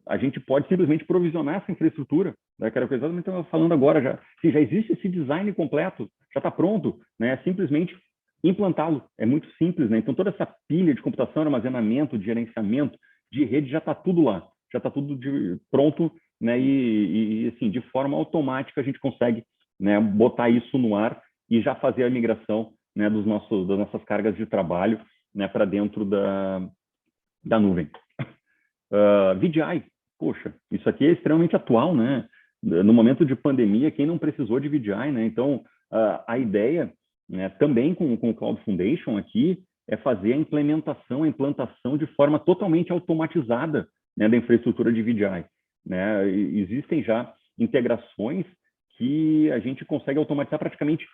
a gente pode simplesmente provisionar essa infraestrutura, né, que era o que eu estava falando agora, já existe esse design completo, já está pronto, né, simplesmente implantá-lo, é muito simples, né, então toda essa pilha de computação, armazenamento, de gerenciamento, de rede, já está tudo lá, já está tudo pronto, né, e assim, de forma automática a gente consegue, né, botar isso no ar e já fazer a migração, né, das nossas cargas de trabalho, né, para dentro da nuvem. VDI, poxa, isso aqui é extremamente atual, né? No momento de pandemia, quem não precisou de VDI, né? Então, a ideia, né, também com o Cloud Foundation aqui, é fazer a implantação de forma totalmente automatizada, né, da infraestrutura de VDI, né? Existem já integrações que a gente consegue automatizar praticamente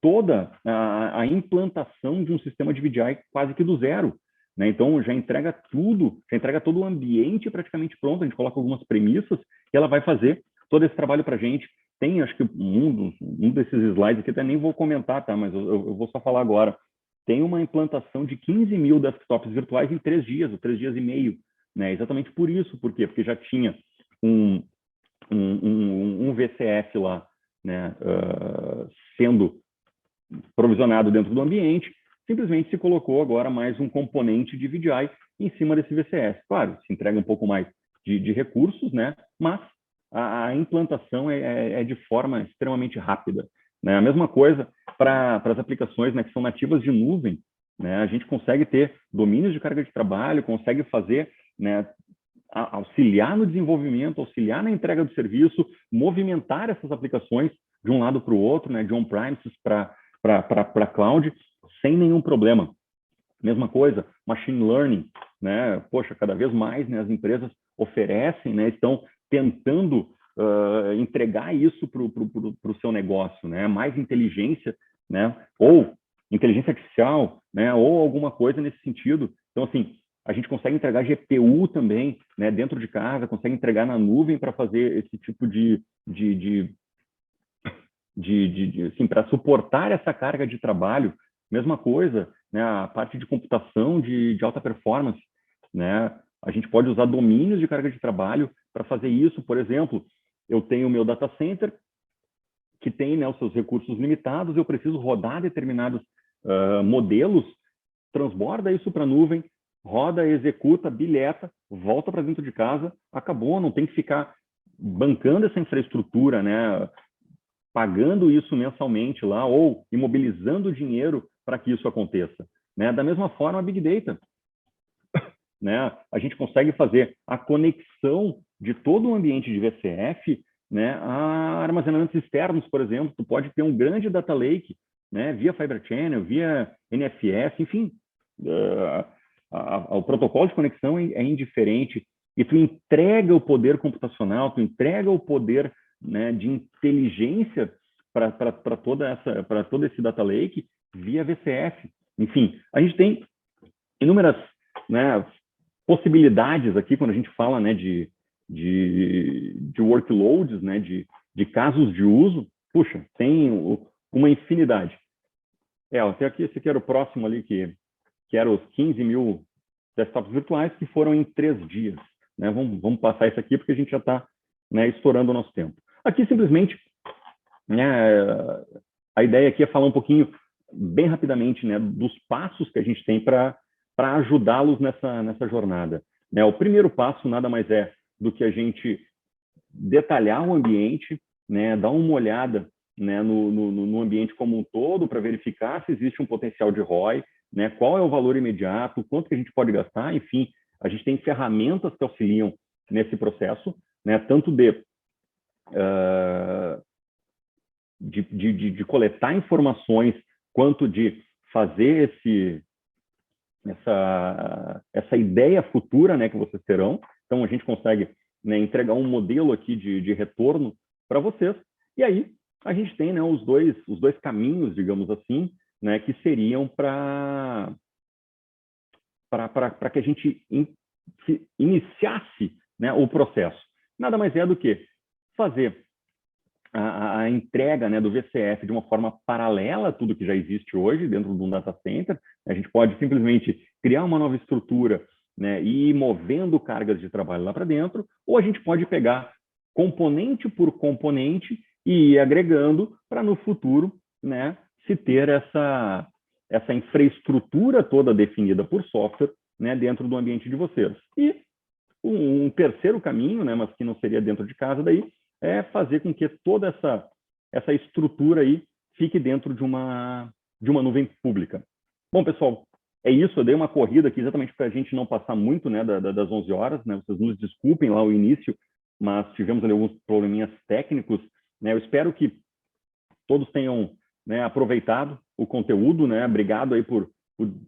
toda a implantação de um sistema de VDI quase que do zero, né? Então, já entrega tudo, já entrega todo o ambiente praticamente pronto, a gente coloca algumas premissas e ela vai fazer todo esse trabalho para a gente. Tem, acho que um desses slides aqui, até nem vou comentar, tá? Mas eu vou só falar agora. Tem uma implantação de 15 mil desktops virtuais em 3 dias, ou 3 dias e meio, né? Exatamente por isso. Por quê? Porque já tinha um VCF lá, né, sendo provisionado dentro do ambiente, simplesmente se colocou agora mais um componente de VDI em cima desse VCS. Claro, se entrega um pouco mais de recursos, né? Mas a implantação é de forma extremamente rápida, né? A mesma coisa para as aplicações, né, que são nativas de nuvem, né? A gente consegue ter domínios de carga de trabalho, consegue fazer, né, auxiliar no desenvolvimento, auxiliar na entrega do serviço, movimentar essas aplicações de um lado para o outro, né, de on-premises para cloud, sem nenhum problema. Mesma coisa, machine learning, né? Poxa, cada vez mais, né, as empresas oferecem, né, estão tentando entregar isso para o seu negócio, né? Mais inteligência, né? Ou inteligência artificial, né? Ou alguma coisa nesse sentido. Então, assim, a gente consegue entregar GPU também, né, dentro de casa, consegue entregar na nuvem para fazer esse tipo assim, para suportar essa carga de trabalho. Mesma coisa, né, a parte de computação de alta performance, né? A gente pode usar domínios de carga de trabalho para fazer isso. Por exemplo, eu tenho o meu data center, que tem, né, os seus recursos limitados, eu preciso rodar determinados modelos, transborda isso para a nuvem, roda, executa, bilheta, volta para dentro de casa, acabou, não tem que ficar bancando essa infraestrutura, né, pagando isso mensalmente lá ou imobilizando dinheiro para que isso aconteça, né? Da mesma forma, a Big Data, né? A gente consegue fazer a conexão de todo o ambiente de VCF, né, a armazenamentos externos, por exemplo. Tu pode ter um grande data lake, né, via Fibre Channel, via NFS, enfim, o protocolo de conexão é indiferente e tu entrega o poder computacional, tu entrega o poder, né, de inteligência para todo esse data lake via VCF. Enfim, a gente tem inúmeras, né, possibilidades aqui quando a gente fala, né, de workloads, né, de casos de uso. Puxa, tem uma infinidade. Até aqui, esse aqui era o próximo ali, que era os 15 mil desktops virtuais que foram em 3 dias. Né? Vamos passar isso aqui porque a gente já está, né, estourando o nosso tempo. Aqui, simplesmente, né, a ideia aqui é falar um pouquinho, bem rapidamente, né, dos passos que a gente tem para ajudá-los nessa jornada. Né? O primeiro passo nada mais é do que a gente detalhar o ambiente, né, dar uma olhada, né, no ambiente como um todo para verificar se existe um potencial de ROI, né, qual é o valor imediato, quanto que a gente pode gastar, enfim, a gente tem ferramentas que auxiliam nesse processo, né, tanto de coletar informações, quanto de fazer essa ideia futura, né, que vocês terão. Então, a gente consegue, né, entregar um modelo aqui de retorno para vocês. E aí, a gente tem, né, os dois caminhos, digamos assim, né, que seriam para que a gente iniciasse, né, o processo. Nada mais é do que fazer a entrega, né, do VCF de uma forma paralela a tudo que já existe hoje dentro de um data center. A gente pode simplesmente criar uma nova estrutura, né, e ir movendo cargas de trabalho lá para dentro, ou a gente pode pegar componente por componente e ir agregando para no futuro, né, se ter essa infraestrutura toda definida por software, né, dentro do ambiente de vocês. E um terceiro caminho, né, mas que não seria dentro de casa daí, é fazer com que toda essa estrutura aí fique dentro de uma nuvem pública. Bom, pessoal, é isso. Eu dei uma corrida aqui exatamente para a gente não passar muito, né, das 11 horas. Né? Vocês nos desculpem lá o início, mas tivemos ali alguns probleminhas técnicos. Né? Eu espero que todos tenham, né, aproveitado o conteúdo. Né? Obrigado aí por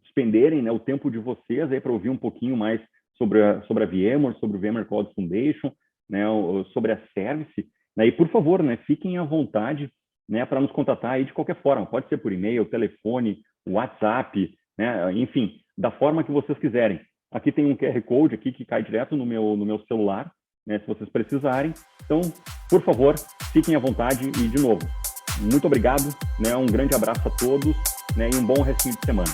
despenderem, né, o tempo de vocês aí para ouvir um pouquinho mais sobre a VMware, sobre o VMware Cloud Foundation, né, sobre a Service, né, e por favor, né, fiquem à vontade, né, para nos contatar aí de qualquer forma, pode ser por e-mail, telefone, WhatsApp, né, enfim, da forma que vocês quiserem. Aqui tem um QR Code aqui que cai direto no meu celular, né, se vocês precisarem. Então, por favor, fiquem à vontade e, de novo, muito obrigado, né, um grande abraço a todos, né, e um bom restinho de semana.